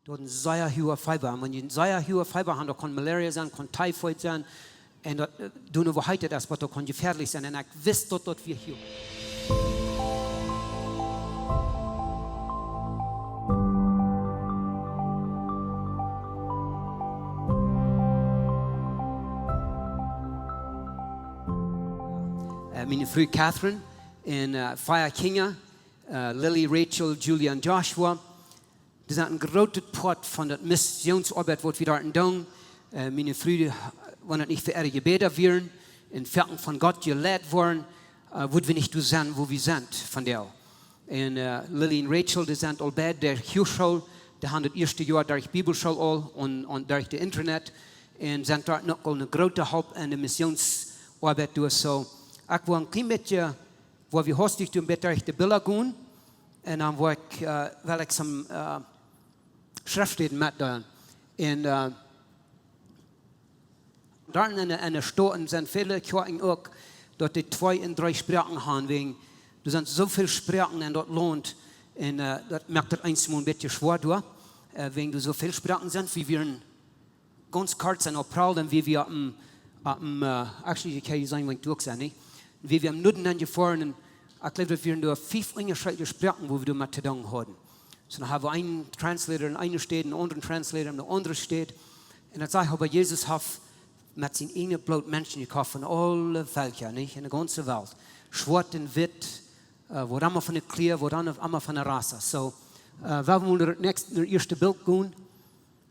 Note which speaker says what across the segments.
Speaker 1: dort ein sehr hoher Fiber. Und wenn die einen sehr hohen Fiber haben, da kann Malaria sein, kann Typhoid sein. Und du nur wo heute das, was da kann gefährlich sein. Und ich wüsste dort wir hier. Meine Frau Catherine und vier Kinder, Lily, Rachel, Julia und Joshua. Das ist ein großer Part von der Missionsarbeit, die wir dort tun. Meine Frau wollen nicht für ihre Gebete werden, in Ferien von Gott gelehrt worden, würden wir nicht sein, wo wir sind von der. Und Lily und Rachel, die sind all bei der Hochschule, die haben das erste Jahr durch Bibelschule und durch das Internet und sind dort noch eine große Haupt in der Missionsarbeit durch. So, ich war ein klein bisschen, wo wir hostig durch die Bilder gehen, und dann war ich, weil ich some Schriftstellen mit da. Und da in der Stadt sind viele Kirchen auch, dort die 2 und 3 Sprachen haben, wegen, du sind so viele Sprachen und dort lohnt, und das merkt das einmal ein bisschen schwer durch, wegen du so viele Sprachen sind, wie wir in ganz kurz und April, dann wie wir actually, ich kann nicht sagen, wenn ich durch sein, nicht? Wie wir am Norden gefahren, ich glaube, dass wir nur 5 unterschiedliche Sprachen, wo wir mit zu tun hatten. So dann haben wir einen Translator in einer Stadt, einen anderen Translator in einer anderen Stadt. Und dann sage ich, aber Jesus hat mit seinen eigenen Blut Menschen gekauft von allen Völkern, nicht? In der ganzen Welt. Schwarz und Witt, wo immer von der Kleur, wo dann immer von der Rasse. So, wir wollen das erste Bild gehen.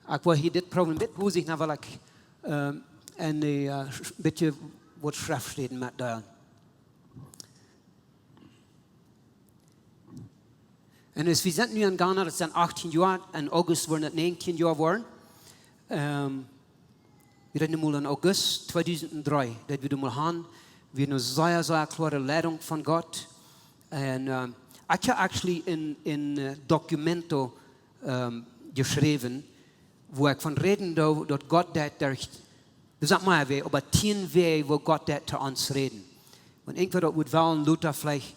Speaker 1: Ich war hier das Problem mit, wo ich, weil ich ein bisschen was Schrift steht mit da. Und wir sind nu in Ghana, das sind 18 Jahre, in August werden es 19 Jahre geworden. Wir reden mal in August 2003, dass wir mal haben. Wir haben eine sehr, sehr klare Leitung von Gott. Und ich habe actually in Dokumento geschrieben, wo ich von reden, dass Gott das durch, das sagt mal, aber 10 Wege, wo Gott das zu uns reden. Wenn irgendwer dort wird wollen, Luther vielleicht,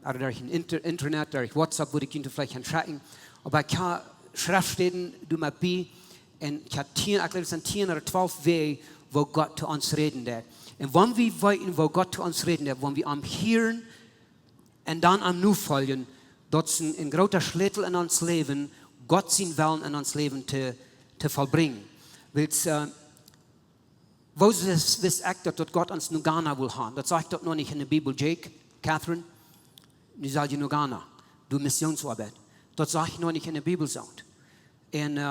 Speaker 1: oder durch Internet, durch WhatsApp, würde ich vielleicht entscheiden. Aber ich kann Schriftstellen, du mal bei, und ich habe 10 oder 12 Wege, wo Gott zu uns reden wird. Und wenn wir weiten, wo Gott zu uns reden wird, wenn wir am Hören und dann am Nu folgen, dort ist ein großer Schlüssel in uns Leben, Gott sein Willen in uns Leben zu vollbringen. Weil wo ist das Akt, dass Gott uns nur Ghana will haben? Das sagt dort noch nicht in der Bibel, Jake, Catherine. Die sagt nur Ghana, du Missionsarbeit. Das sage ich noch nicht in der Bibel. Und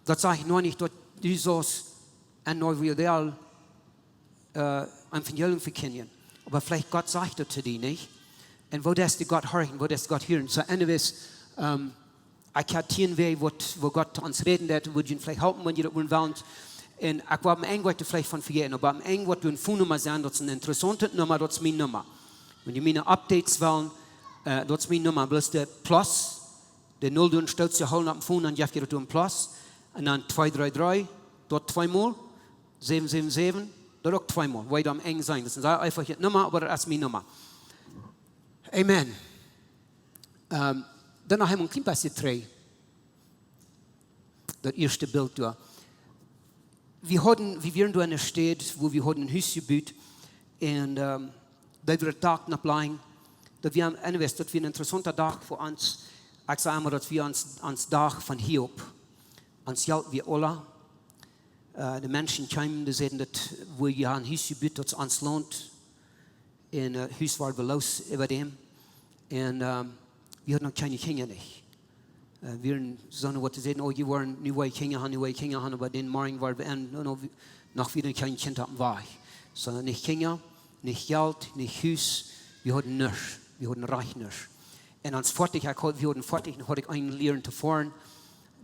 Speaker 1: das sage ich noch nicht, dass Jesus ein Neuvideal Evangelium verkennen. Aber vielleicht Gott sagt das zu dir nicht. Und wo das die Gott hören, wo das Gott hören. So, anyways, ich habe 10 Wege, wo Gott zu uns reden wird, würde ich vielleicht helfen, wenn ihr das wollen. Und ich war am Ende vielleicht von vergessen, aber am Ende wird eine Phonennummer sein, das ist eine interessante Nummer, das ist meine Nummer. Wenn ihr meine Updates wollen, das ist meine Nummer, bloß der Plus, der 0, du stellst dir holen auf dem Phone, dann gibst du ein Plus, und dann 233, dort 2 Mal, 777, dort auch 2 Mal, weil du am Ende sein. Das ist einfach die Nummer, aber das ist meine Nummer. Amen. Dann haben wir ein klein bisschen 3. Das erste Bild da. Wir waren da in einer Stadt, wo wir ein Haus gebaut und da wir den Tag nach Blein. Das wir einen interessanten Tag für uns. Ich sage einmal, dass wir ans Tag von Hiob, ans Geld wie alle, die Menschen kamen, die sagen, dass wir ein Haus gebaut, das uns lohnt. Und das Haus war los über dem. Und wir hatten noch keine Kinder nicht. Wir haben so was zu sagen, oh, die waren neue Kinder haben, aber den Morgen waren wir noch wieder kein Kind am Weg. Sondern nicht Kinder, nicht Geld, nicht Haus, wir hatten nichts. Wir hatten reich nichts. Und als fertig, wir hatten fertig, dann hatte ich einen Lehren zu fahren.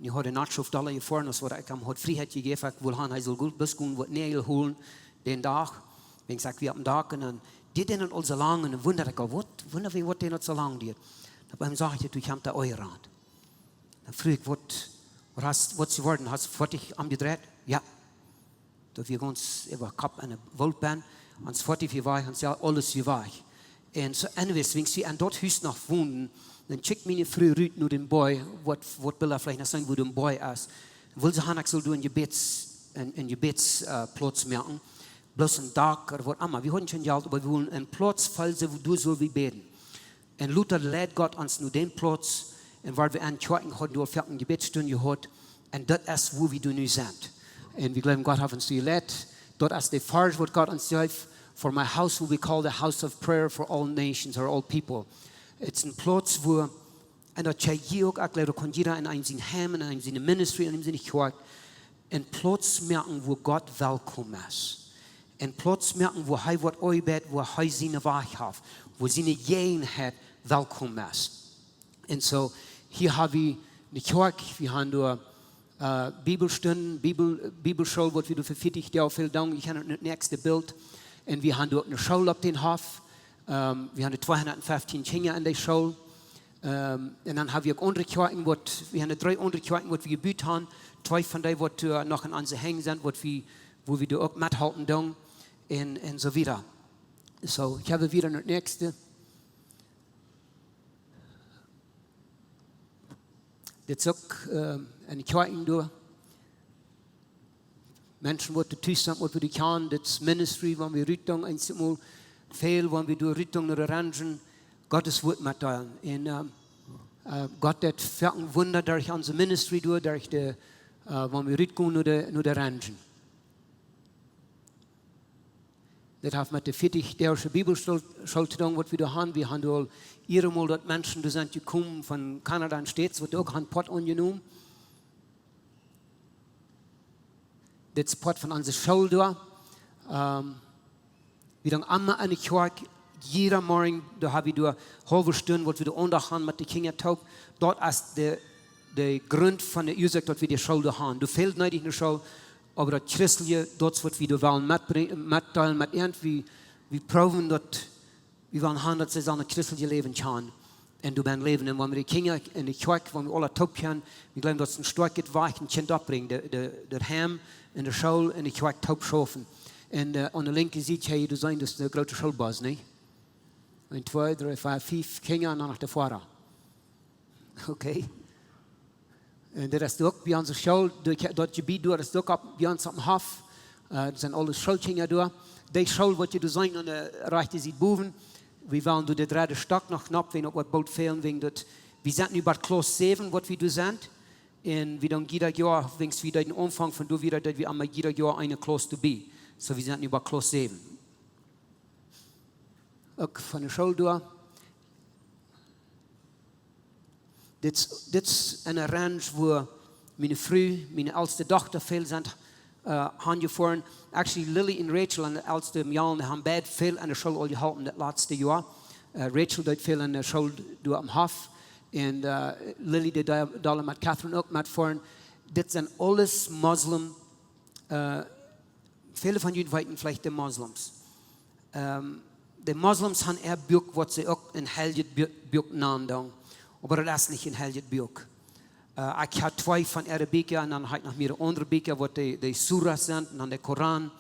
Speaker 1: Ich hatte $8 gefahren, das war ich am Freiheit gegeben, ich will haben, er soll gut bis gehen, was Nägel holen, den Tag. Ich sagte, wir haben den Tag, und dann, die denen all so lang, und dann wunderte ich, was denen so lang geht. Dann sage ich, ich habe da euer Rat. Dann frage ich, was ist geworden? Hast du fertig angedreht? Ja. Da wir uns über Kopf eine Waldbahn, ans fertig wie war, ans ja alles wie war. Und so, anyways, wenn sie an dort Haus noch wohnen, Dan check meine Frau Ruth naar den boy, wat wil er vielleicht noch sein, wo der boy ist. Will sie haben, ich soll du in Gebetsplatz merken, bloß ein Tag oder was immer. Wir haben schon Geld, aber wir wollen einen Platz fallen, wo du soll wir beten. Und Luther lädt Gott uns nur den Platz, und weil wir einen Kjoakj haben, du hast eine Gebetsstunde gehabt, und das ist, wo wir nu sind. Und wir glauben, Gott hat uns gelehrt, dort ist der Vers, was Gott uns sagt, for my house will be called the house of prayer for all nations or all people. It's ein Platz, wo, und das ist auch, ich glaube, kann jeder in einem seinen Heim, in einem seinen Ministry, in einem seinen Kjoakj, einen Platz merken, wo Gott willkommen ist. Einen Platz merken, wo er was arbeitet, wo er seine Wahrheit hat, wo seine Jenheit willkommen ist. Und so, hier haben wir eine Kjoakj, wir haben da Bibelstunden, Bibelschule, was wir für 40 Jahre viel Dank. Ich habe das nächste Bild. Und wir haben dort eine Schule auf den Hof. Wir haben 215 Kinder in der Schule. Und dann haben wir auch andere Kjoakj, wir haben 3 andere Kjoakj, was wir gebaut haben. 2 von denen, die noch in unseren Hängen sind, wo wir da auch mithalten dürfen. Und so weiter. So, ich habe wieder das nächste. Das ist auch eine Kjoakj da. Menschen, die tun sind, was wir können, das Ministry, wenn wir Richtung einmal viel, wenn wir durch Richtung nach Orangen, Gottes Wort mitteilen. Und Gott hat für ein Wunder durch unser Ministry durch, wenn wir Richtung nach der Orangen. Das hat mit der 40-jährigen Bibelschule zu tun, was wir da haben. Wir haben da ihre Mal dort Menschen, die sind gekommen von Kanada und States, die auch einen Pott angenommen. Das Pott von unserer Schule da. Wir haben immer eine Kjoakj, jeder Morgen, da haben wir da eine halbe Stunde, was wir da unterhalten haben mit den Kindern taub. Dort ist der Grund von der Ursache, dass wir die Schule da haben. Du fehlst nicht in der Schule, aber das Christliche, dort, was wir da wollen mitteilen, mit irgendwie, wir proben, dass wir wollen haben, dass sie ein christliches Leben können. Und du bist leben. Und wenn wir die Kinder in der Kjoakj, wenn wir alle taub können, wir glauben, dass es ein starkes Weich ein Kind abbringen, der Heim in der Schule, in der Kjoakj taub schaffen. Und an der linken Seite, hey, du sein, das ist der große Schulbus, nicht? 1, 2, 3, 4, 5 Kinder und dann nach der Fahrer. Okay. Und das ist auch bei unserer Schule, dort Gebiet, das ist auch bei uns am Hof. Das sind alle Schulkinder da. Die Schule, was du sein, und reichte sie boven. Wir wollen durch den 3. Stock noch knapp, wenn auch was bald fehlen, wegen das. Wir sind über Klasse 7, was wir da sind. Und wir dann jeder Jahr, wenn es wieder den Umfang von du wieder, dass wir einmal jeder Jahr eine Klasse dabei. So, wir sind über Klasse 7. Auch von der Schule da. Das ist eine Range, wo meine Frau, meine älteste Tochter viel sind, angefahren. Actually, Lily und Rachel, die älteste Mädchen, haben beide viel an der Schule all gehalten, das letzte Jahr. Rachel hat viel an der Schule da am Hof. Und Lily, die da mit Catherine auch mitfahren. Das sind alles Muslim. Viele von Ihnen weiten vielleicht die Muslims. Die Muslims haben eher Buch, was sie auch in Helget Buch nennen. Aber das ist nicht in Helget Buch. Ich habe 2 von ihren Büchern und dann habe ich noch mehrere andere Bücher, was die Surahs sind und dann der Koran.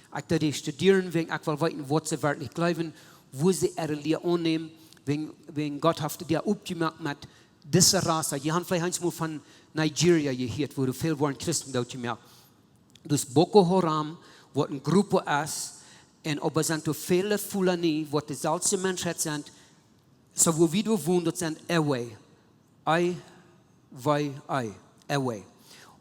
Speaker 1: Ich werde die studieren, wegen ich will wissen, was sie wirklich glauben, wo sie ihre Lehre annehmen, wegen Gott hat die aufgemacht mit dieser Rasse. Die haben vielleicht einmal von Nigeria gehört, wo viele waren Christen dort gemerkt. Das Boko Haram, was eine Gruppe ist, und aber sind viele Fulani, die dieselbe Menschen sind, so wo wir wohnen, das sind away. Away.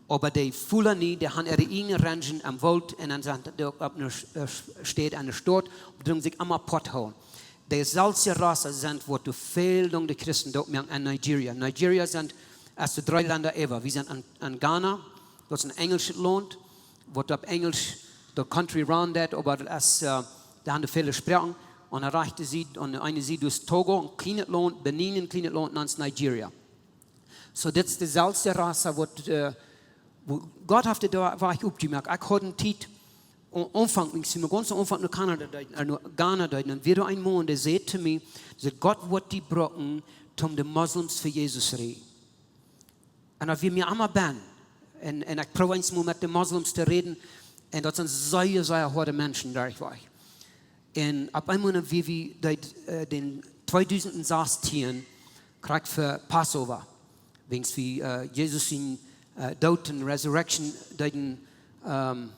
Speaker 1: Aber die Fulani, die haben ihre eigenen Rangen am Wald und dann sind die auf einer Stadt, an der Stadt, und bringen sich immer Pott holen. Die selbe Rasse sind, wo du viel lang die Christen dort merken in Nigeria. Nigeria sind erst die 3 Länder ever. Wir sind an Ghana, das ist ein englisches Land, wo auf Englisch der Country around that, aber das da haben viele Sprachen. Und erreichte sie, und eine sie durch Togo, ein kleines Land, Benin, ein kleines Land, und dann Nigeria. So, das ist die selbe Rasse, wo Gott hat da war ich aufgemerkt. Ich hatte einen Titel, anfänglich, ganz Anfang nach Ghana, und wieder ein Mann, der sagt zu mir, Gott wird die brauchen, um die Muslims für Jesus zu reden. Und als wir mir einmal bin, und ich probiere einmal mit den Muslims zu reden, und das sind sehr, sehr harte Menschen, da ich war. Und ab einmal, wie wir den 2016, krijgt voor Passover. Wings wie Jesus in dood en resurrection deden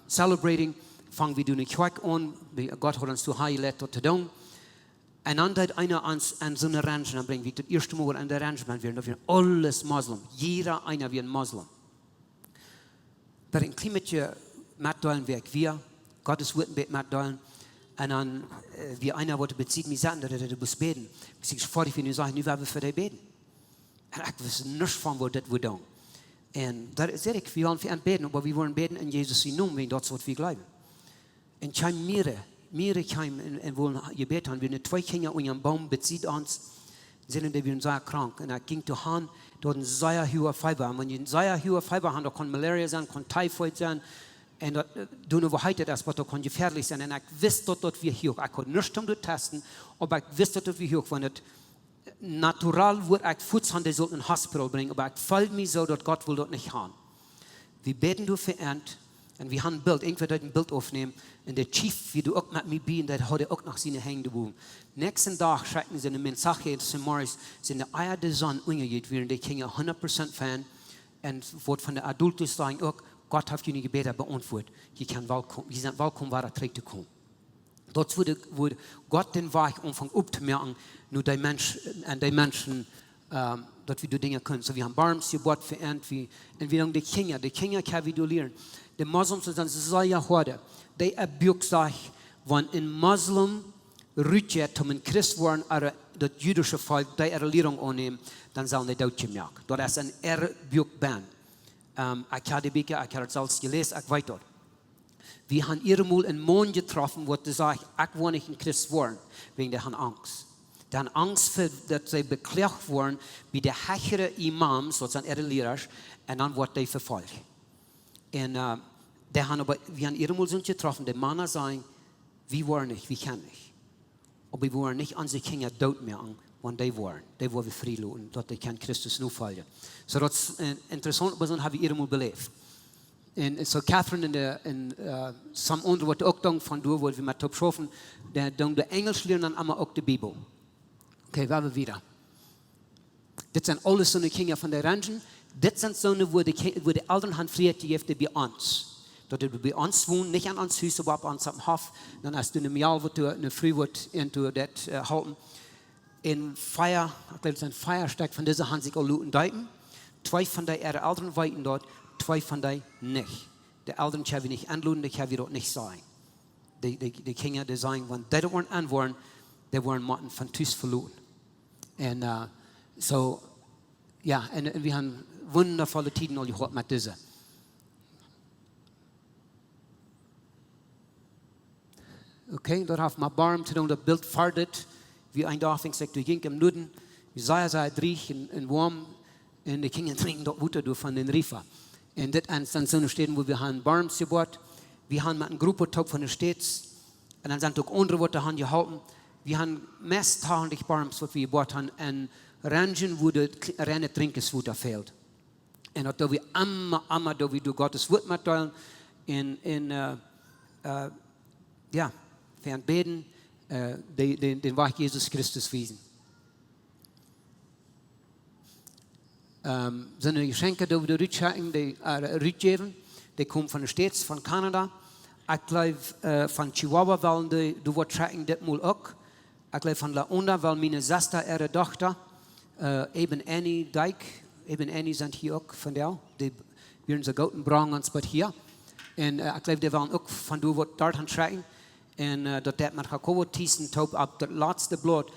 Speaker 1: celebrating. Fangen we doen een Kjoakj aan. God hat uns zu heilen, tot te doen. En dan deed einer ons aan zo'n arrangement brengen. Wie het eerste Mal aan de arrangement weer. Dat we alles Muslim. Jeder einer wie een Muslim. Maar een klein beetje metdelen werk wir. Gottes Wort met metdelen. En dan wie einer wordt bezieht, mij zeggen dat hij moet beden. Dus ik voor die nu zeggen, nu willen we voor die beden. En ik wist niks van wat dat we doen. En daar zeg ik, we willen voor beden, maar we willen beden in Jezus' naam, want dat is wat we geloven. En het zijn meerdere kwamen en willen gebed hebben. We hebben 2 kinderen onder een boom bezieht ons. Zijn die waren zeer krank. En ik ging te gaan door een zeer hoge fiber. En wanneer je een zeer hoge fiber hebt, dan kan malaria zijn, kan typhoid zijn. En dat doen we heute das, wat ook kan gefährlich zijn. En ik wist dat we hier, ik kon niet om te testen, maar ik wist dat we hier, want het naturaal wordt ik voedsel, die zullen in een hospital brengen, maar ik voel me zo dat God wil dat niet gaan. We beten door verend. En we gaan een beeld, ik wil dat een beeld opnemen. En de chief, wie doet ook met mij bij, en dat had hij ook nog zijn heen doen. Nächsten dag schrijven ze een mensage in St. Morris, zijn de eier de zon ongegeet werden, die gingen 100% fan. En wordt van de adulten zeggen ook, God heeft jullie gebeden beantwoord. Je kan welkom, je bent welkom waar het terug te komen. Dat wordt God den weg omvang op te merken, nu die mensen, dat we die dingen kunnen. So we hebben barms gebod verend, en we doen de kinderen kunnen we door leren. De moslims zijn zeer harde. Die abbuigt zich, want een moslim rutjet om een christ worden, dat jüdische volk, die lering aannemen, dan zal hij doodgemaakt. Dat is een erbuigt ben. Ik heb die Bücher, ik heb het zelfs gelezen, ik weet dat. We hebben eenmaal een man getroffen, wat zegt, ik wil niet een christ worden, wegen die hebben angst. Die hebben angst voor dat zij beklaagd worden bij de hechtere imams, dat zijn leraars, en dan wordt hij vervolgd. En we hebben eenmaal zo'n getroffen, de mannen zeggen, we worden niet, we kunnen niet. Maar we worden niet onze kinderen dood meer aan, want die worden we vrijlaten, dat die kan Christus nu volgen. So dat is interessant, maar dat hebben we eenmaal beleefd. En zo Catherine en some anderen wat ook dan van door wordt, we met op schoven, de Engels leren dan allemaal ook de Bijbel. Oké, waar we weer. Dit zijn alles zo'n kinderen van de rangen. Dit zijn zo'n waar de ouderen gaan vrije geven bij ons. Dat het bij ons woont, niet aan ons huis, maar op ons hof. Dan als du een maal wordt, een vrije wordt, en du dat houden. In feier, ik geloof het zijn feierstek van deze gaan zich al laten duiken. 2 van die ouderen weten dat, 2 van die niet. De ouderen hebben we niet aanlaten, die hebben we dat niet zeggen. Die kinderen die zeggen, want die worden aanwoorden, die worden moeten van thuis verloren. En zo, ja, en we hebben wondervolle tijden al gehad met deze. Oké, dat heeft mijn barm te doen, dat beeld vaart. Wie een dag denk ik, du ging im Norden, wie zei dreig en warm, en de kinderen drinken dat water door van de river. En dit is dan zo'n steden waar we hebben barms gebouwd. We hebben met een groep top van de steden, en dan zijn ook andere wat hebben gehouden. We hebben meestal barms wat we gebouwd hebben, en rangen waar het reine drinkenswater fehlt. En dat we allemaal dat we door Gottes woord mitteilen, ja, van beden, den weg Jesus Christus wezen. Zijn er geschenken die we de uitgeven, die uitgeven, die komen van de States, van Canada. Ik geloof van Chihuahua, wel die wordt trekken dit moet ook. Ik geloof van La Onda, wel mijn zuster, ihre dochter, eben Annie Dijk, eben Annie zijn hier ook van jou. Die werden ze gouden brengen ons bij hier. En ik geloof die wel ook van die wordt daar gaan trekken. En dat met Jacobo Thyssen top op het laatste blad.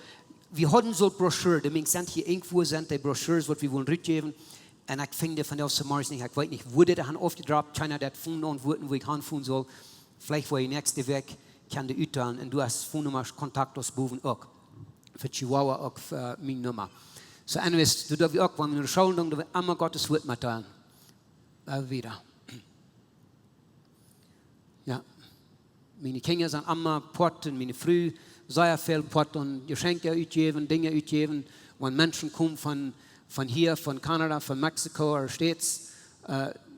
Speaker 1: We hadden zo'n brochure, de mensen zijn hier irgendwo zijn die brochures wat we willen uitgeven. En ik vind die van de Samaris niet, ik weet niet, wo die gaan afgedropt, China dat vonden en woorden, wo ik gaan voelen zal. Vielleicht voor je nächste week kan die uitdelen. En du hast Phonenummer, Kontakt als boven ook. Voor Chihuahua ook voor mijn nummer. So anyways, dat we ook, wanneer we schauen, dat we allemaal Gottes woord mitteilen. Wieder. Ja. Meine Kinder zijn allemaal porten, mijn vrouw zeer veel porten, geschenken uitgeven, dingen uitgeven. Wanneer mensen komen van hier, van Canada, van Mexico of States,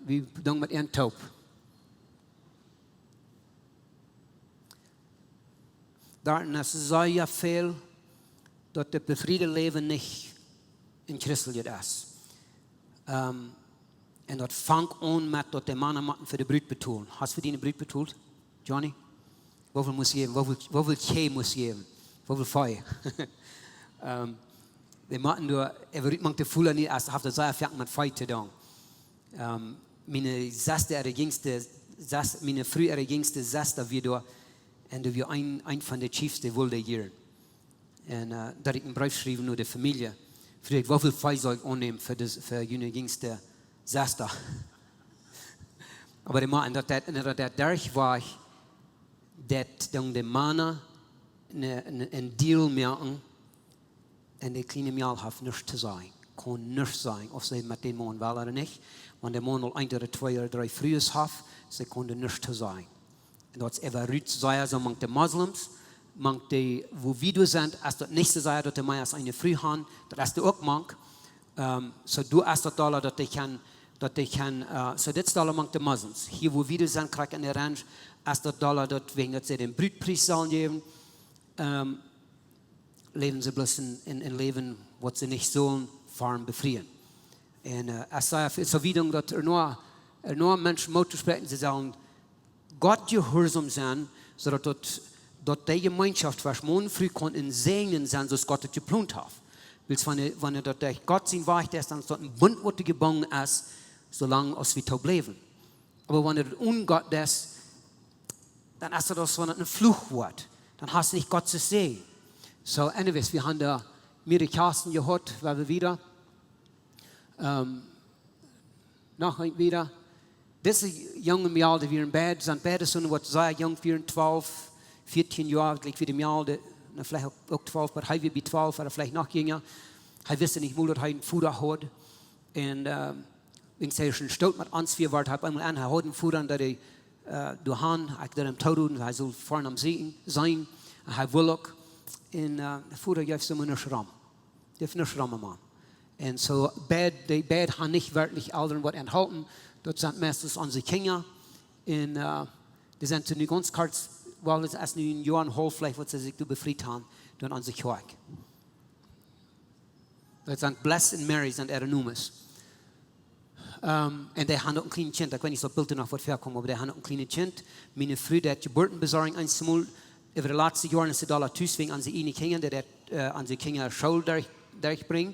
Speaker 1: we doen met een top. Daar is zeer veel dat het bevriende leven niet in Christel is. En dat vangt aan met dat de mannen moeten voor de bruid betoelen. Hast du die bruid betoeld, Johnny? Hoeveel moest je geven? Hoeveel jij moest je geven? Hoeveel fei? We moeten door, every man te voelen niet als heeft het zeer vaak met fei te doen. Mijn vroegere jongste zesde weer door en dat we een van de chiefs die wilde hier. En dat ik een brief schreef naar de familie. Vroeg ik, hoeveel fei zou ik aannemen voor jullie jongste zesde? Maar de man, dat derg was, dat dan de mannen een deal maken en de kleine meal heeft niks te zijn. Kon niks zijn, of ze met die man wel of niet. Want de man al 1 of 2 of 3 vrouwen had, ze konden niks te zijn. En dat is even ruud zei, zo mank de moslims, mank de, wo wir zijn, als dat niet te zijn, dat de mij als een vrouw gaan, dat is de ook mank. So du hast dat dollar, dat ik kan, so dit is dollar mank de moslims. Hier wo wir zijn, krijg ik een range, als dat dollar, dat wegen dat ze den bruidprijs zullen geven, leven ze bloß in leven wat ze niet zullen fahren befrieren. En als zij zo wie dat nur mensen moeten spreken, ze zeggen, God gehoorzaam zijn, zodat dat die gemeenschap was morgen früh kon in Segen sein, zoals God het geplant heeft. Wanneer dat God zijn wacht is, dan is dat een bund wat gebonden is, zolang als we toe blijven. Maar wanneer het ongod is, dan is dat als een Fluchwort. Dan hast du nicht Gott zu sehen. So, anyways, wir haben da mehrere Kasten gehört, weil wir wieder noch wieder diese jungen Mädchen, die wir in Bad sind, beide sind, was sehr jung, 12, 14 Jahre, gleich wie die Mädchen, vielleicht auch 12, aber er wie 12, oder vielleicht noch jünger. Er wusste nicht, wo er einen Futter hat. Und ich sage schon, stolz mit uns, wir waren einmal an, er hat einen Futter, der durch Han, ich der im Tod, er soll vorne am Sehen sein, er will auch. Und der Futter gibt es immer einen Schramm. Der hat einen Schramm, Mann. Und so, die Bad haben nicht wirklich Eltern was enthalten. Dort sind meistens unsere Kinder. Und die sind zu nicht ganz kurz, weil es erst ein Jahr und halb vielleicht, was sie sich befreit haben, durch unsere Kjoakj. Das sind Bless und Mary, sind ihre Nummers. Und die haben auch ein kleines Kind, ich weiß nicht, so Bilder noch was vorkommen, aber die haben auch ein kleines Kind. Meine Frau, die hat Geburtenbesorgung einmal, über die letzten Jahre ist sie da wegen an sie eine Kinder, die an sie Kinder Schule durchbringen.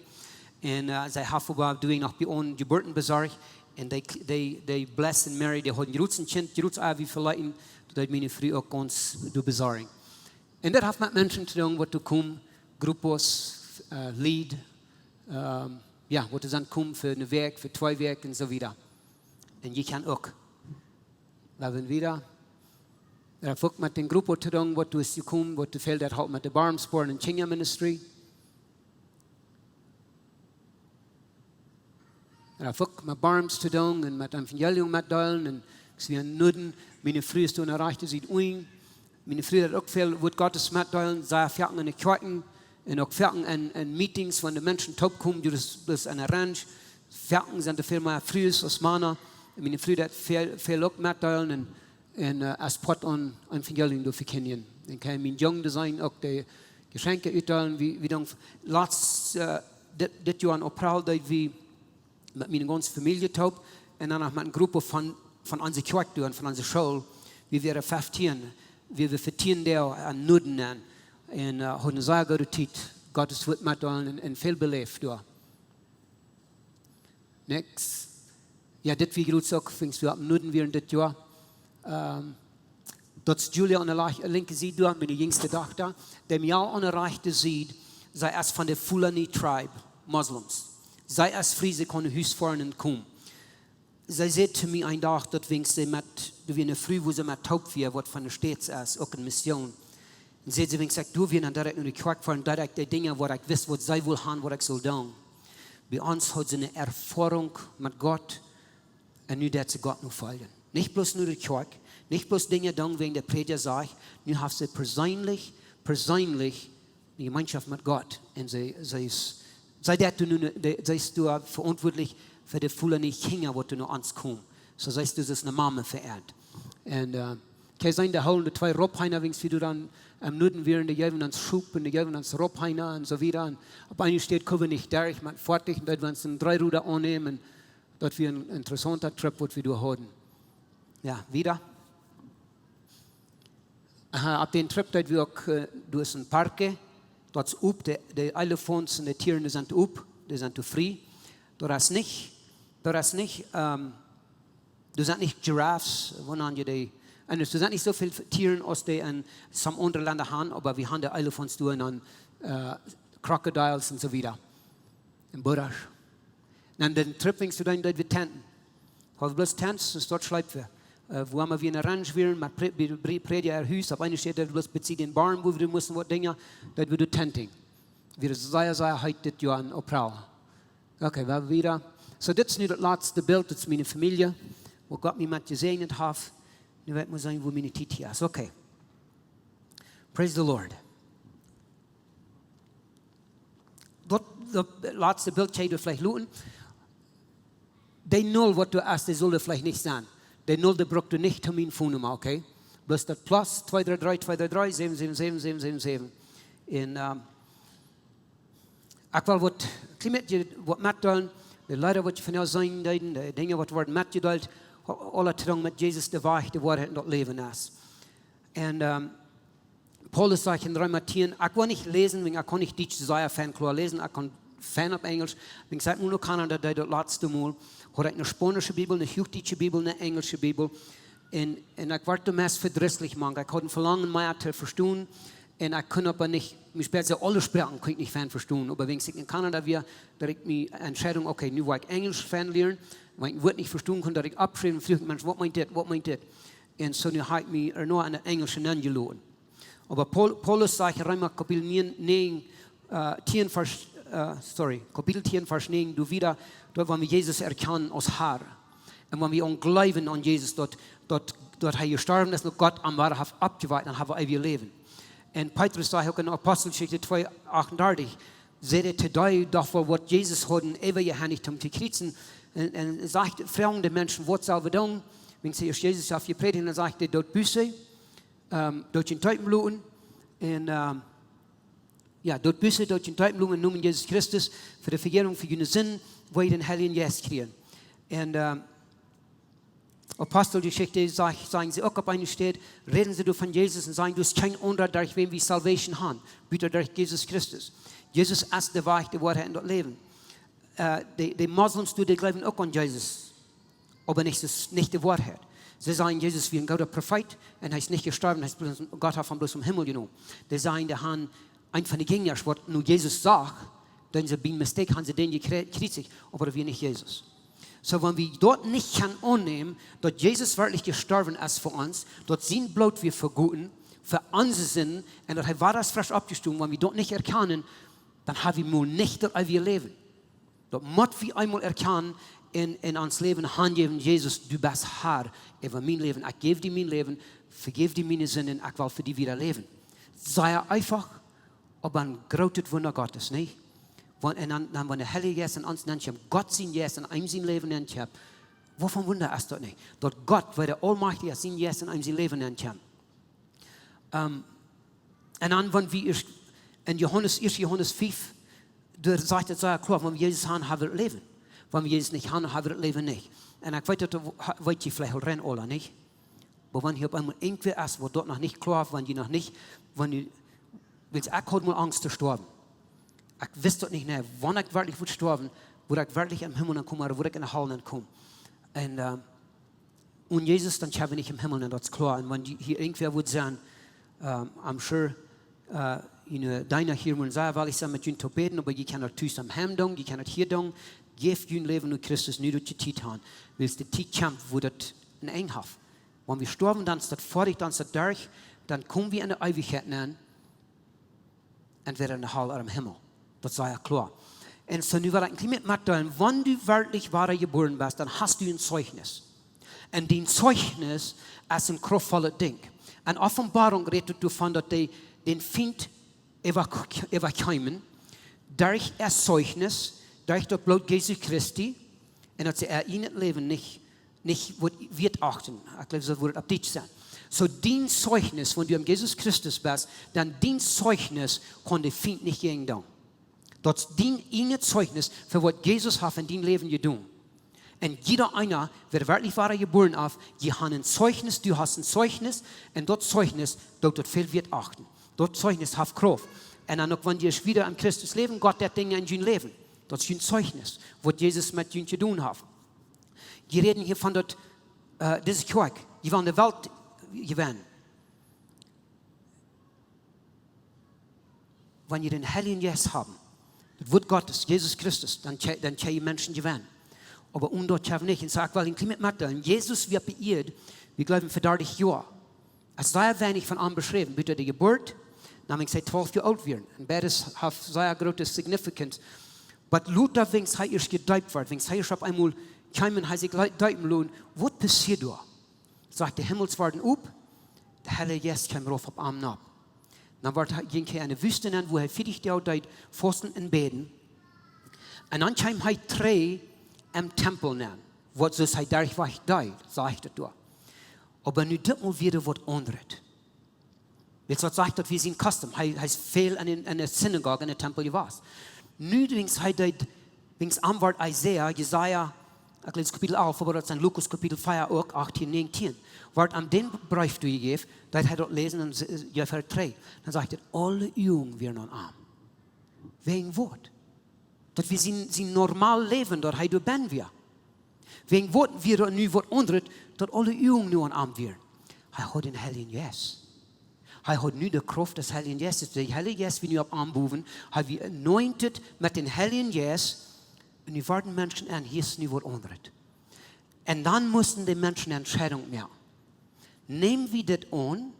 Speaker 1: Und sie haben durch noch bei uns Geburten besorgt. Und die Bless und Mary, die haben ein Kind, wie viele Leute, die meine Frau auch ganz besorgen. Und das hat mit Menschen zu tun, die kommen, Gruppos, Lied, ja, wo die dann kommen für eine Werk, für 2 Werke und so weiter. Und ich kann auch. Weil wir wieder, er hat mit den Gruppen zu tun, wo du es kommen, wo du fehlt, er hat mit der Barmsport und Kinder Ministry. Er hat mit Barms zu tun und mit Evangelium mitteilen und wir nuden, meine Früh ist erreicht, sieht un. Meine Früh hat auch viel, wird Gottes mitteilen, sei fertig in den Kirchen und auch fertig in Meetings, wenn die Menschen top kommen, das ist ein Arrange. Fertig sind die viel mehr Früh als Männer. Meine Früh hat viel auch mitteilen und als Pott an Evangelium durch die Kinder. Dann kann mein Jungen sein, auch die Geschenke mitteilen, wie dann letztes Jahr in April, wie mit meiner ganzen Familie taub und dann auch mit einer Gruppe von unserer Kjoakj und von unserer Schule, wie wir 15, wie wir 14 der an Nuden und haben eine sehr gute Zeit, Gottes Wort mitteilen und viel belebt. Next. Ja, das wie gut auch, fängst du ab Nuden während das Jahr. Dort ist Julia an der linken Seite, meine jüngste Tochter, der mir auch an der rechten Seite, sei erst von der Fulani Tribe, Muslims. Sei als Friese können Hüsfahren kommen. Sie sagt zu mir einen Tag, dass wenn sie du wie eine Früh, wo sie mit taub wird, was von der Stadt ist, auch eine Mission. Und sie sagt, du wirst dann direkt in die Kjoakj fahren, direkt die Dinge, wo ich weiß, was sie will haben, was ich soll tun. Bei uns hat sie eine Erfahrung mit Gott und nun wird sie Gott noch folgen. Nicht bloß nur die Kjoakj, nicht bloß Dinge tun, wegen der Prediger sagt, nun hat sie persönlich die Gemeinschaft mit Gott. Und sie ist seist du verantwortlich für die Fulani Kinder, die du noch ans kommen. So seist du, das eine Mama verehrt. Und Kann sein, der holen die 2 Robheiner, wie du dann am Norden wären, die geben uns Schub und die geben uns Robheiner und so wieder. Und auf einmal steht, können wir nicht da, ich meine, fertig, und dort wir uns einen 3 Ruder annehmen, dort wir ein interessanter Trip, was wir da haben. Ja, wieder. Ab den Trip, dort wir auch durch ein Parke, dort ist up, die Elefants und die Tiere, die sind up, die sind frei. Da ist nicht, das sind nicht Giraffes, wonach die, und es sind nicht so viele Tiere, aus die in some anderen Ländern haben, aber wir haben die Elefants durch und Crocodiles und so wieder. In Buddha. Und dann Trip wingst du dann dort wir tenten. Habe bloß Tents, und dort schreibt wir. Wo haben wir in der Ranch wären, mit Prediger Hüs, auf eine steht, dort bloß bezieht den Barn, wo wir mussten, was Dinge, dort wir Tenting. Wir sehr heute das Jahr in April. Okay, wir wieder. So, das ist nicht das letzte Bild, das ist meine Familie, wo Gott mich mit gesegnet hat. Nu weet man sagen, wo meine Titi ist. Okay. Praise the Lord. Das letzte Bild kann du vielleicht schauen. Der Null, was du hast, der soll vielleicht nicht sein. Der Null, der braucht du nicht Termin von okay? Bloß das Plus 233, 233, 777, 777. Und ich will was mitteilen, die Leute, die von dir sein, die Dinge, die werden mitgeteilt, alle Trang mit Jesus, der Wahrheit und das Leben ist. Und Paulus sagt in 3 Matthäus, ich will nicht lesen, weil ich kann nicht Deutsch Fan klar lesen, ich kann Fan auf Englisch. Wenn ich sage, nur Kanada, das letzte Mal, habe ich eine spanische Bibel, eine hochdeutsche Bibel, eine englische Bibel. Und ich werde meist verdrießlich machen. Ich hatte Verlangen, mehr zu verstehen. Und ich kann aber nicht, mich später alle Sprachen kann ich nicht Fan verstehen. Aber wenn ich in Kanada wäre, da ich mir Entscheidung, okay, nu will ich Englisch Fan lernen. Wenn ich Wort nicht verstehen kann, dass ich abschreiben und fragen, Mensch, was meint das? Und so habe ich mir nur an Englisch angelassen. Aber Paulus sagt in Römer Kapitel 9, Kapitel 10, Vers 9, du wieder, dort wollen wir Jesus erkennen als Herr. Und wenn wir glauben an Jesus, dort hat er gestorben, dass noch Gott am Wahrheit abgeweiht, dann haben wir ewig Leben. Und Petrus sagt auch in Apostelgeschichte 2,38, seht ihr today, davor, was Jesus hat, ewig gehändigt, um zu kreuzen. Und sagt, fragen die Menschen, was soll wir tun? Wenn sie Jesus auf ihr predigen, dann sagt er, dort Büsse, dort in Teutenblumen, und dort Büsse, dort in Teutenblumen, Namen Jesus Christus, für die Vergebung für ihre Sünden, wo ihr den Heiligen Geist kriegen. Und Apostelgeschichte sagen sie auch auf einer steht, reden sie von Jesus und sagen, du hast kein anderer, durch wen wir Salvation haben, bitte durch Jesus Christus. Jesus ist der Wahrheit, der Wahrheit und das Leben. Die Moslems, die glauben auch an Jesus, aber nicht die Wahrheit. Sie sagen, Jesus wie ein guter Prophet und er ist nicht gestorben, Gott hat ihn bloß im Himmel genommen. Die sagen, die haben ein von den Gegnern, was nur Jesus sagt, dann sie beim Mistake haben sie den gekriegt, aber wir nicht Jesus. So, wenn wir dort nicht annehmen, dass Jesus wirklich gestorben ist für uns, dort sein Blut wir verguten, für unsere Sünden, und dort war das frisch abgestimmt, wenn wir dort nicht erkennen, dann haben wir wohl nicht das ewige Leben. Dort muss wir einmal erkennen, in uns Leben handgeben, Jesus, du bist Herr über mein Leben. Ich gebe dir mein Leben, vergib dir meine Sünden, ich will für dich wieder leben. Sei einfach, aber ein großes Wunder Gottes, nicht? Und dann, wenn der Heilige Geist in uns nennt, Gott sein Geist in einem sein Leben nennt, wovon Wunder ist das nicht? Dort Gott, weil der Allmächtige sein Geist in einem sein Leben nennt. Und dann, wenn wir in 1. Johannes 5, da sagt es sehr klar, wenn wir Jesus haben, haben wir das Leben. Wenn wir Jesus nicht haben, haben wir das Leben nicht. Und ich weiß, das weiß ich vielleicht rein, oder nicht? Aber wenn hier auf einmal irgendwer ist, wo dort noch nicht klar ist, wenn du willst, ich habe mal Angst zu sterben. Ich wüsste dort nicht mehr, wann ich wirklich sterben würde, wo ich wirklich im Himmel komme oder wo ich in der Hölle komme. Und Jesus, dann habe ich nicht im Himmel, das ist klar. Und wenn hier irgendwer würde sagen, I'm sure, deiner hier muss sagen, weil ich sage mit den Tobeten, aber ich kann das tun am Heim tun, ich kann das hier tun, gib dein Leben nur Christus, nicht durch die Zeit haben. Willst du die Zeit kämpfen, wo das ein Eng hat. Wenn wir sterben, dann ist das fertig, dann ist das durch, dann kommen wir in der Ewigkeit an, entweder in der Hölle oder im Himmel. Das sei ja klar. Und so, nu will ich ein bisschen mitteilen, wenn du wirklich wahre geboren bist, dann hast du ein Zeugnis. Und dein Zeugnis ist ein kraftvolles Ding. In Offenbarung redet du von, dass den Feind überkommen, durch das Zeugnis, durch das Blut Jesu Christi, und dass er ihnen Leben nicht wird achten. Ich glaube, so würde es auf dich sein. So dein Zeugnis, wenn du am Jesus Christus bist, dann dein Zeugnis kann der Feind nicht gegen tun. Das ist dein eigenes Zeugnis für was Jesus hat in deinem Leben getan. Und jeder einer wird wirklich wahre geboren auf, die haben ein Zeugnis, du hast ein Zeugnis, und das Zeugnis, dort viel wird achten. Das Zeugnis hat Kraft. Und dann, wenn du wieder am Christus leben, Gott der Dinge in dein Leben. Das ist ein Zeugnis, was Jesus mit dir zu tun hat. Die reden hier von dort, dieses Kjoakj, die waren in der Welt gewesen. Wenn ihr den Heiligen Geist haben, das Wort Gottes, Jesus Christus, dann können die Menschen gewinnen. Aber dort haben nicht. Und sagt, weil in Klimatmaterial, Jesus wird beirrt, wir glauben für 30 Jahre. Es sei wenig von ihm beschrieben, bitte die Geburt, nämlich seit 12 Jahre alt werden. Und beides hat sehr große Signifikanz. Aber Luther, wenn es erst gedeutet wird, wenn es erst auf einmal kommen, hat sich deuten lassen, was passiert da? Sagt, der Himmel werden auf, der Heilige Geist kommt rauf auf Armen ab. Dann ging er in eine Wüste hin, wo er 40 Jahre dort fasten und beten. Und dann kam er 3 im Tempel nennen, wo so sei dadurch war ich dort, sagt er da. Aber nu dit mal wieder was anderes. Jetzt was sagt er, wie sein Custom, er ist viel in der Synagoge, in der Tempel gewesen. Nu wings hij dort, wings Antwort Jesaja, ich lese Kapitel 11, aber das ist in Lukas Kapitel 4 auch, 18, 19. Wird am den Brief durchgegeben, dass er dort lesen und Jesaja 3. Dann sagt er, alle Jungen werden arm. Wegen was? Dat wir zijn normaal leven, dat hij door ben weer. Wegen wat wir nu wat anderes, dat alle Jungen nu arm werden. Hij hat den Heiligen Geist. Hij hat nu de Kraft des Heiligen Geistes. Der Heilige Geist, wie nu op aanboven, hij wir anointed mit den Heiligen Geist. Und nu werden Menschen an, hier ist nu wat anderes. Und dann mussten die Menschen eine Entscheidung machen. Nehmen wir das an,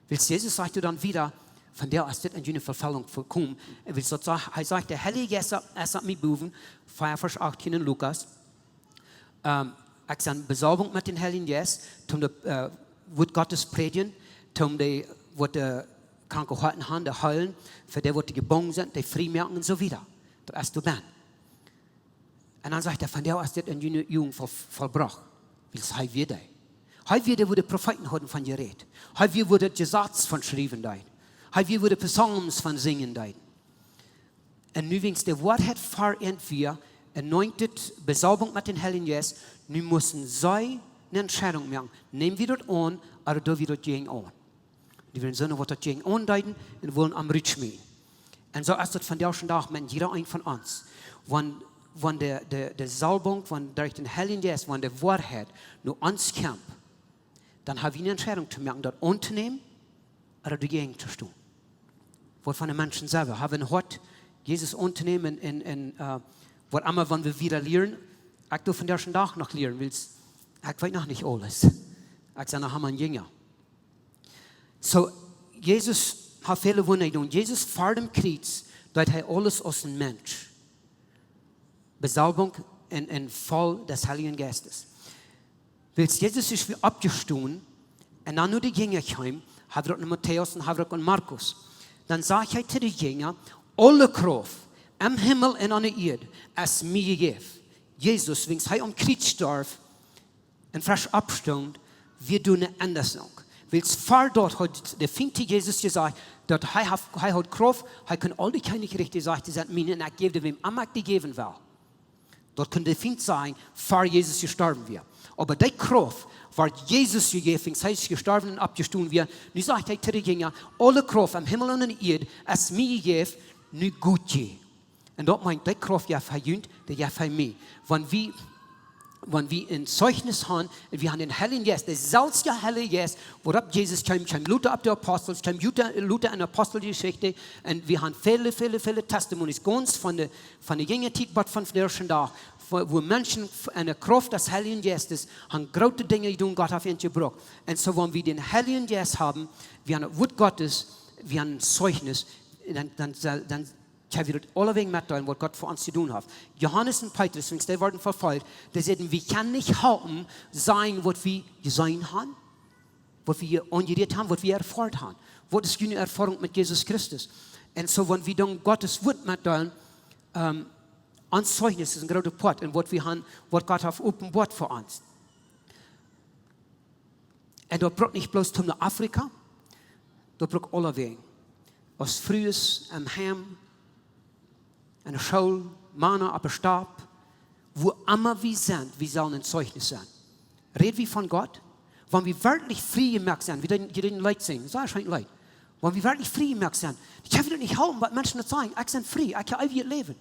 Speaker 1: weil Jesus sagte dann wieder, von der ist das in eine Verfällung gekommen. Er sagt, der Heilige Geist ist auf mich boven, 4 Vers 18 in Lukas. Ich sage, Besalbung mit dem Heiligen Geist, um das Wort Gottes predigen, um die, was die Kranke halten haben, die heilen, für die, die gebunden sind, die frei merken und so weiter. Das ist du ben. Und dann sagt er, von der ist das in eine Jugend vollbracht. Weil es heißt wieder. Heißt wieder, wo die Propheten hatten von geredet. Heißt wieder, wo das Gesetz von schreiben da. Heißt wieder, wo die Psalms von singen da. Und nu wings der Wort hat irgendwie anointed, Besalbung mit den Heiligen Geist, nu müssen sie eine Entscheidung machen. Nehmen wir das an, oder do wir das gegen an. Die werden sagen, was das gegen an deuten, und wollen am Rutsch mähen. Und so ist das von der schon Tag mit jeder ein von uns. Wenn der Salbung, wenn durch den Heiligen Geist, wenn der Wort hat, nur uns kämpft, dann haben wir eine Entscheidung zu machen, das anzunehmen oder dagegen zu stehen. Was von den Menschen selber haben heute Jesus anzunehmen in was immer, wenn wir wieder lernen, ich darf von der schon Tag noch lernen, weil ich weiß noch nicht alles. Ich sage, noch haben wir einen Jünger. So, Jesus hat viele Wunder getan. Jesus vor dem Kreuz, dass er alles aus dem Mensch. Besalbung und voll des Heiligen Geistes. Weil Jesus ist wie abgestoßen und dann nur die Jünger kamen, haben wir Matthäus und haben wir Markus. Dann sagt er zu den Jüngern, alle Kraft im Himmel und an der Erde ist mir gegeben. Jesus, wenn er am Kreuz starb und frisch abstand, wir tun eine Änderung. Weil es vor dort hat der Feind Jesus gesagt, dass er hat Kraft, er kann all die Königreiche sagen, die sind meine, und er gebe wem immer die geben will. Dort könnte der Feind sagen, vor Jesus gestorben wird. Aber die Kraft, war Jesus gegeben, es heißt gestorben und abgestoßen wird. Nu sagt er zu den Jüngern, alle Kraft am Himmel und an der Erde, ist mir gegeben, nu gut je. Und dort meint die Kraft ja für jünd, die ja für mich. Wenn wir ein Zeugnis haben, wir haben den Heiligen Geist, der selbst Heilige Geist, worauf Jesus kam Luther ab der Apostel, kam Luther in der Apostelgeschichte, und wir haben viele Testimonies, ganz von der Jüngerzeit, aber von der ersten Tag, wo Menschen in der Kraft des Heiligen Geistes haben große Dinge getan, Gott hat ihnen gebracht. Und so, wenn wir den Heiligen Geist haben, wir haben das Wort Gottes, wir haben ein Zeugnis, dann können wir das alle wegen mitteilen, was Gott für uns zu tun hat. Johannes und Petrus, wenn die wurden verfolgt, die sagten, wir können nicht halten, sein, was wir gesehen haben, was wir angeredet haben, was wir erfahren haben. Was ist eine Erfahrung mit Jesus Christus? Und so, wenn wir dann Gottes Wort mitteilen, uns Zeugnis ist ein großer Part, und was wir haben, was Gott hat offenbart für uns. En dat brok niet bloos naar Afrika, dat brok alle wegen. Als vroeges am Heim, in der Schule, Männer op de Stab, wo immer wir sind, wir sollen ein Zeugnis sein. Reden wir von Gott? Wenn wir wirklich frei gemacht sind, wir dürfen Leid singen, das ist Leid. Wenn wir wirklich frei gemacht sind, ich kann wieder nicht halten, was Menschen sagen, ich bin frei, ich kann ewig leben.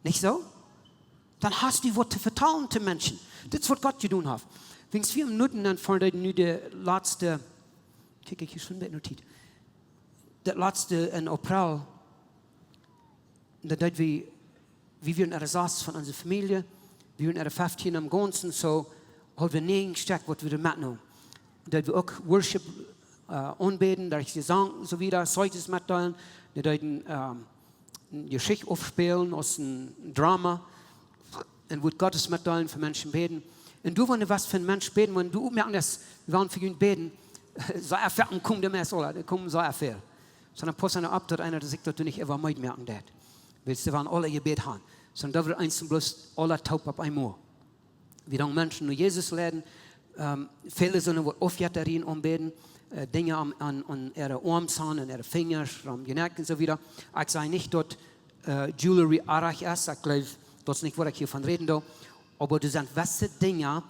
Speaker 1: Nicht so? Dann hast du was zu vertrauen zu Menschen. Das ist, was Gott getan hat. Wenn es 4 Minuten dann vor der letzte, kijk ik hier schon mit notiert, das letzte in April, da wir waren in der Saß von unserer Familie, wir waren in 15 am Ganzen, so haben wir 9 Stück, was wir mitnehmen. Da wir auch Worship anbeten, da ich Gesang so wieder, Zeugnis mitteilen, da wir eine Geschichte aufspielen aus einem Drama und wird Gottes mitteilen für Menschen beten. Und du, wenn du was für einen Menschen beten, wenn du merkst, dass wir wollen für ihn beten, sei erfahren, komm dem erst, oder komm, sei erfahren. Sondern pass einer ab, dass einer sagt, dass du nicht immer mitmerken darfst. Willst du, wenn alle gebet haben. Sondern da wird eins bloß alle taub auf einmal. Wir haben Menschen nur Jesus lernen, viele sind auch Aufjäterien anbeten, Dinge an ihre Arme, an ihre Finger, am Geneck und so wieder. Ich sage nicht, dass Jewelry arg ist, ich glaube, das ist nicht, was ich hier von reden darf. Aber das sind gewisse Dinge,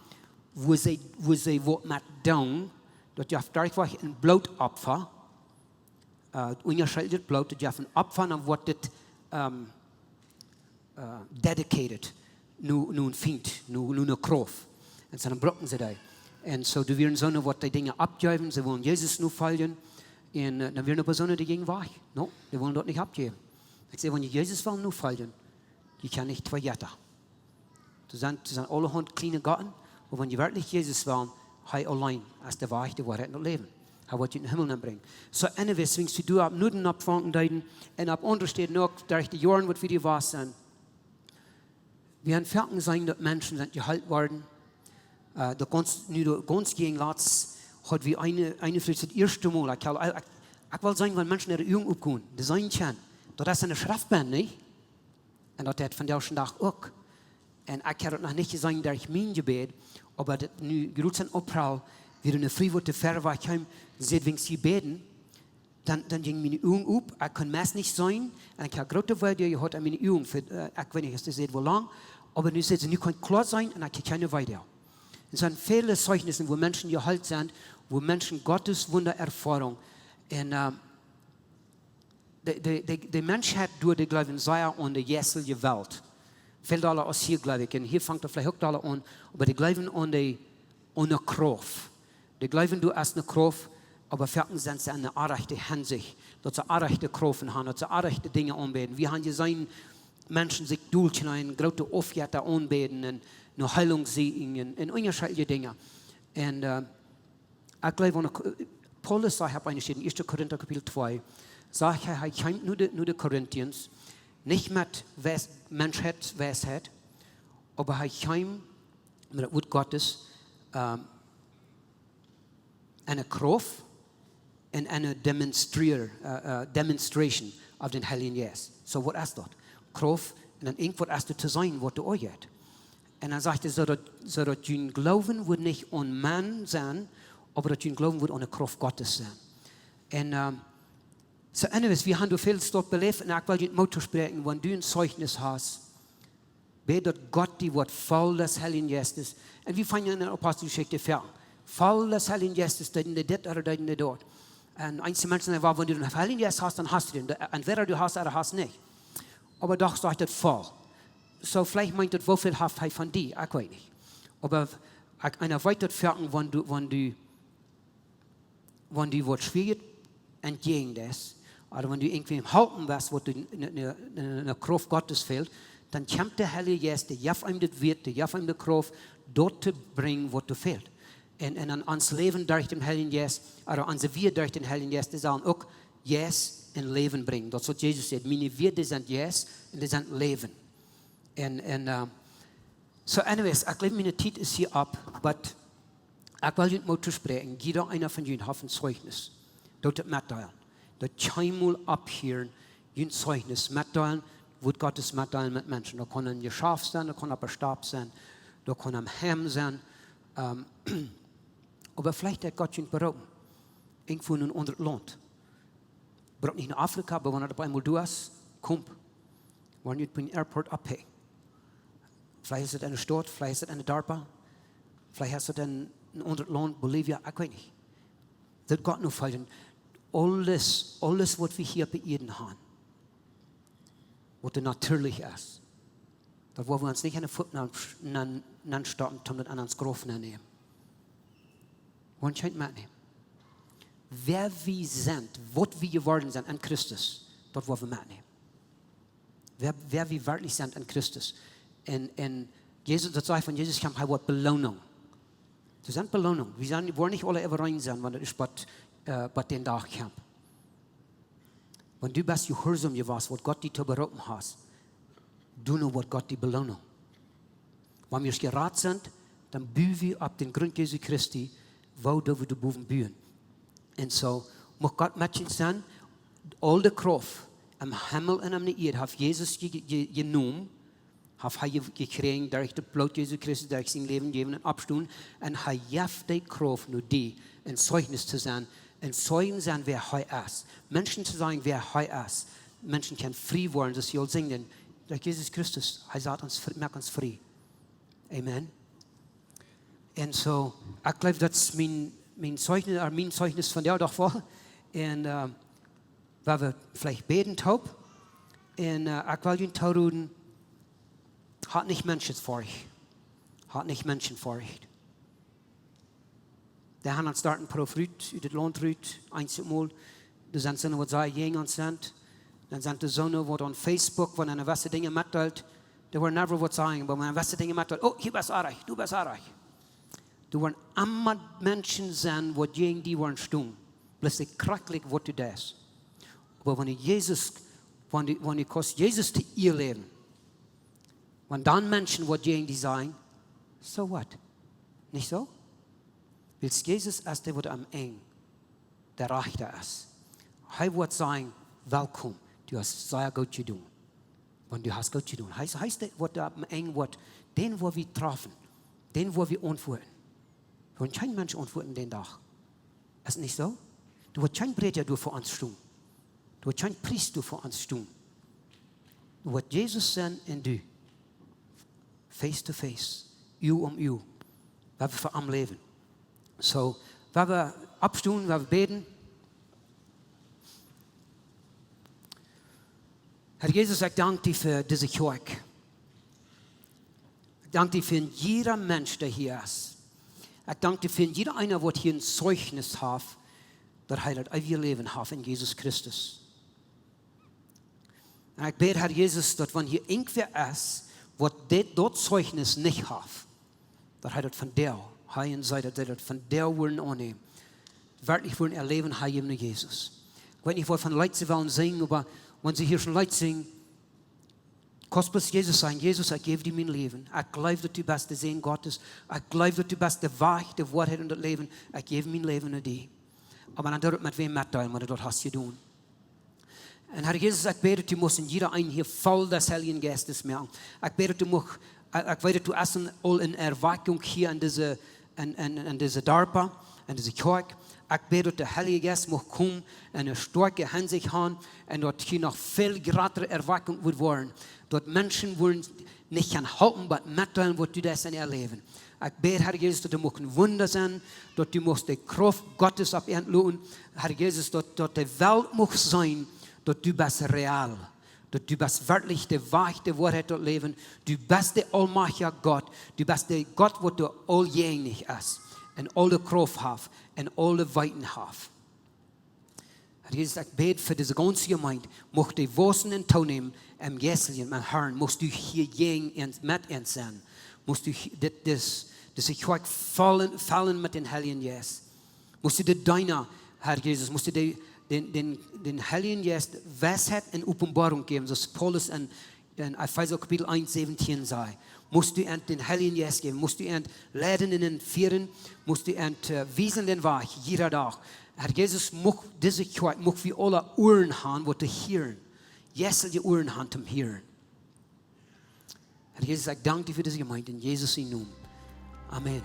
Speaker 1: wo sie was mit tun, dass ihr dadurch ein Blutopfer, ungeschaltet Blut, dass ihr ein Opfer, dann wird das dedicated, nur ein Feind, nur eine Kraft. Und dann brauchen sie das. Und so, du wirst so, was die Dinge abgeben, sie wollen Jesus nur folgen. Und dann werden aber so die gegen weich. No, die wollen dort nicht abgeben. Ich sage, wenn die Jesus wollen nur folgen, die kann nicht verjetten. Das sind alle Hund kleine Gatten, und wenn die wirklich Jesus wollen, er allein als der Wahrheit, die Wahrheit noch leben. Er wird in den Himmel bringen. So, anyways, wenn du ab Nuden abfangen deuten, und ab andere steht noch, durch die Jahren, was wir die wahr sind. Wir haben fertig sein, dass Menschen sind gehalten worden. Da ganz gegen Latz hat wir eine vielleicht das erste Mal, ich will sagen, wenn Menschen ihre Augen aufgehen, das sein kann, das ist eine Schriftband, nicht? Und das hat von der ersten Tag auch. Und ich kann noch nicht sagen, dass ich mein Gebet, aber das nu gerührt in April, wir eine Frühwoche Fähre heim, sieht, wenn sie beten, dann gingen meine Augen auf, ich kann meist nicht sein, und ich habe große Weide, ich hatte meine Augen, ich weiß nicht, das ist wo lang, aber nu sieht sie, nu kann klar sein, und ich habe keine Weide. Es sind viele Zeugnisse, wo Menschen gehalten sind, wo Menschen Gottes Wundererfahrung. Und der Mensch hat durch die Glauben sehr an die jetzige Welt. Viele alle aus hier, glaube ich, und hier fängt er vielleicht auch alle an, aber die glauben an die Kraft. Die glauben, du hast eine Kraft, aber fertig sind sie eine rechte Hinsicht, dass sie rechte Kraft haben, dass sie rechte Dinge anbeten. Wir haben gesehen, Menschen sich durchschneiden, große Aufgaben anbeten und eine Heilung sehen und unterschiedliche Dinge. Und ich glaube, Paulus sagt, ich habe eine Stelle in 1. Korinther Kapitel 2, sagt er kennt nur die Korinthians, nicht mit Menschheit, Weisheit, aber er kennt mit dem Wort Gottes eine Kraft und eine Demonstration auf den Heiligen Geist. So, was ist das? Kraft und dann irgendwas ist das zu sein, was du auch hast. Und dann sagt er, so dass dein Glauben wird nicht an Mann sein, aber dass dein Glauben wird an die Kraft Gottes sein. Und so, anyways, wir haben viel dort belebt, und ich will dir Motto sprechen, wenn du ein Zeugnis hast, betet Gott die Wort voll des Heiligen Geistes. Und wir fangen in der Apostelgeschichte fern. Voll des Heiligen Geistes, da in der dort oder da in der dort. Und einige Menschen sagen, wenn du den Heiligen Geist hast, dann hast du den. Entweder du hast oder hast nicht. Aber doch sagt das voll. So, vielleicht meint das, wie viel hat er von dir? Ich weiß nicht. Aber einer weiter fertig, wenn du was schwierig entgegen das, oder wenn du irgendwie im Halten warst, wo du eine Kraft Gottes fehlt, dann kommt der Heilige Geist, der jaff ihm das Wert, der jaff ihm die Kraft, dort zu bringen, wo du fehlt. Und an ans Leben durch den Heiligen Geist, oder unser Wir durch den Heiligen Geist, die sollen auch Yes in Leben bringen. Das ist, was Jesus sagt. Meine Werte sind Yes und die sind Leben. So, anyways, ich glaube, meine Zeit ist hier ab, aber ich will nicht mal zu sprechen. Jeder einer von ihnen hat ein Zeugnis. Dort mitteilen. Dort einmal abhören, ein Zeugnis mitteilen, wird Gottes mitteilen mit Menschen. Da kann ein Geschäft sein, da kann ein Stab sein, da kann ein Heim sein. Aber vielleicht hat Gott schon berauben. Irgendwo in einem anderen Land. Braucht nicht in Afrika, aber wenn er dabei einmal du hast, komm. Wenn du beim Airport abhängen. Vielleicht ist es eine Stadt, vielleicht ist es eine Darpa, vielleicht ist es ein anderes Land, Bolivia, ich weiß nicht. Das Gott nur fallen. Alles, was wir hier bei Eden haben, was natürlich ist, da wollen wir uns nicht an den Fuß stoppen, um das anderen Grof nehmen. Wollen wir nicht mitnehmen. Wer wir sind, was wir geworden sind an Christus, das wollen wir mitnehmen. Wer wir wirklich sind an Christus. Und Jesus, das sagt von Jesus, kam halt Belohnung. Das sind Belohnung. Wir wollen nicht alle immer rein sein, wenn das ist, was den Tag kommt. Wenn du bist gehorsam gewesen, was Gott dir zu berufen hat, du nur, was Gott dir Belohnung. Wenn wir gerat sind, dann bühen wir ab den Grund Jesu Christi, wo wir die Buben bühen. Und so, muss Gott mit uns sein, all die Kraft am Himmel und am Erde, hat Jesus genommen, hat er gekriegt, durch das Blut Jesu Christi, durch sein Leben gegeben und abstund, und er hat die Kraft nur die, ein Zeugnis zu sein, ein Zeugen sein, wer er ist. Menschen zu sagen, wer er ist. Menschen können frei werden, dass sie all singen, durch Jesus Christus, er sagt uns, macht uns frei. Amen. Und so, ich glaube, das ist mein Zeugnis von der doch war. Und weil wir vielleicht beten taub. Und ich will ihn tauden, hat nicht Menschen vor euch. Hat nicht Menschen vor euch. Der haben uns starten Prof Rüt, über das Land Rüt, einmal. Da sind sie, was sie gegen uns sind. Dann sind die Sonne, die auf Facebook, wenn eine gewisse Dinge mitteilt, die wollen never was sagen, aber wenn eine gewisse Dinge mitteilt, oh, hier bist du, du bist reich. Du wollen immer Menschen sein, die gegen die wollen stehen. Bloß kracklich, was du das. Aber wenn Jesus zu ihr leben, wenn dann Menschen, die gegen die sagen, so what? Nicht so? Willst Jesus als der, der am eng, der Rechter ist. Er wird sagen, willkommen, du hast sehr gut zu tun. Und du hast gut zu tun. Heißt der, was am eng wird, den, wo wir treffen, den, wo wir antworten. Du wirst kein Mensch antworten den Tag. Ist nicht so? Du wirst kein Prediger für uns tun. Du wirst kein Priester für uns tun. Du wirst Jesus sein in du. Face to face. You um you. Weil wir für am Leben. So, weil wir abstehen, weil wir beten. Herr Jesus, ich danke dir für diese Kjoakj. Ich danke dir für jeder Mensch, der hier ist. Ich danke dir für jeder einer, der hier ein Zeugnis hat, der heiligt ewige Leben hat in Jesus Christus. Und ich bete, Herr Jesus, dass wenn hier irgendwer ist, der dort Zeugnis nicht hat, der heiligt von der, heilen Seite, der von der wollen annehmen. Wirklich wollen erleben, heilen Jesus. Ich weiß nicht, von Leuten wollen singen, aber wenn sie hier schon Leute singen, kostbares Jesus sein, Jesus, ich gebe dir mein Leben. Ich glaube, dass du bist der Segen Gottes. Ich glaube, dass du bist der Wahrheit, der Wahrheit und das Leben. Ich gebe mein Leben an dir. Aber dann dort mit wem mitteilen, was du dort hast getan. Und Herr Jesus, ich bete, du musst in jeder einen hier voll des Heiligen Geistes merken. Ich bete, ich weiß, du hast all in Erweckung hier an diese Darpa, an diese Kjoakj. Ich bete, dass der Heilige Geist muss kommen, eine starke Hinsicht haben und dort hier noch viel größere Erweckung wird werden. Dort Menschen wollen nicht halten, aber mitteilen, was du das erleben. Ich bete, Herr Jesus, dass du ein Wunder sein, dass du musst die Kraft Gottes auf Erden lassen. Herr Jesus, dass die Welt muss sein, dass du bist real. Dass du bist wirklich die Wahrheit, die Wahrheit dort leben. Du bist der allmächtige Gott. Du bist der Gott, wo du alljährig ist. Und alle Kraft hat. Und alle Weiten hat. Herr Jesus, ich bete für diese ganze Gemeinde. Mocht die Wosen in Tau nehmen, im Jesselchen, mein Herrn, musst du hier gehen mit uns sein. Musst du das Kjoakj fallen mit den Heiligen Geist. Musst du dir deiner, Herr Jesus, musst du den Heiligen Geist Weisheit und Offenbarung geben, so Paulus in Epheser Kapitel 1, 17 sei. Musst du den Heiligen Geist geben, musst du leiden in den Vieren, musst du wiesen den Weg, jeder Tag. Herr Jesus, muss diese Kjoakj, muss wir alle Ohren haben, wo zu hören. Jesus, die Ohren haben zum Hören. Herr Jesus, ich danke dir für diese Gemeinde, in Jesus' Namen. Amen.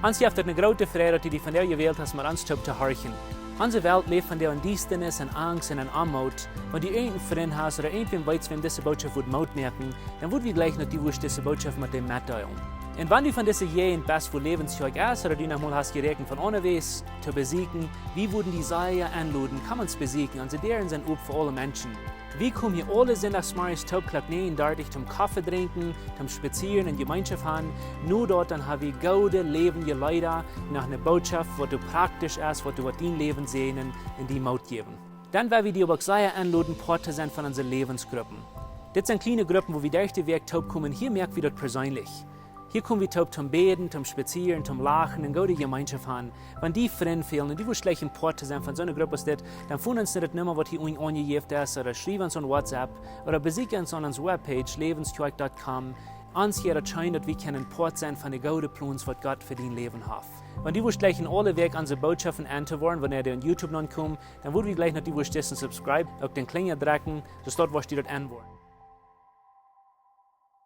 Speaker 2: Ans heeft het een grote vrede dat die van jou gewählt hast, maar ans te horchen. Onze Welt lebt von der Diestenis und Angst und Armut. Wenn die einen Freund hast oder irgendwen weiß, wem diese Botschaft wird Maut merken, dann wird wir gleich noch die Wurst diese Botschaft mit dem mitteilen. Und wenn du von dieser jeden Best für Läwens Kjoakj ist oder du nochmal hast gerechnet von unterwegs zu besiegen, wie würden die Seile anluden, kann man es besiegen, und sie deren sind up für alle Menschen. Wie kommen hier alle Sonntagsmorgens 12:39 zum Kaffee trinken, zum Spazieren und Gemeinschaft haben. Nur dort dann haben wir gute, lebende Leute nach einer Botschaft, was du praktisch ist, was du mit dein Leben sehen und die Maut geben. Dann werden wir die aber sehr anladen, Part zu sein von unseren Lebensgruppen. Das sind kleine Gruppen, wo wir durch den Weg kommen. Hier merken wir das persönlich. Hier kommen wir zum Beten, zum Spazieren, zum Lachen und gute Gemeinschaft haben. Wenn die Freunde fehlen und die wollen gleich ein Part zu sein von so einer Gruppe, dann finden uns nicht mehr, was hier angegeben ist, oder schreiben uns an WhatsApp, oder besuchen uns an unserer Webpage, läwenskjoakj.com. Uns hier erscheint, dass wir können Part sein von den guten Plänen, was Gott für dein Leben hat. Wenn die gleich in alle Weg unsere Botschaften anzuhören, wenn ihr auf YouTube noch kommt, dann würden wir gleich noch die Subscribe, auf den Klinger drücken, dass dort was die dort anwählen.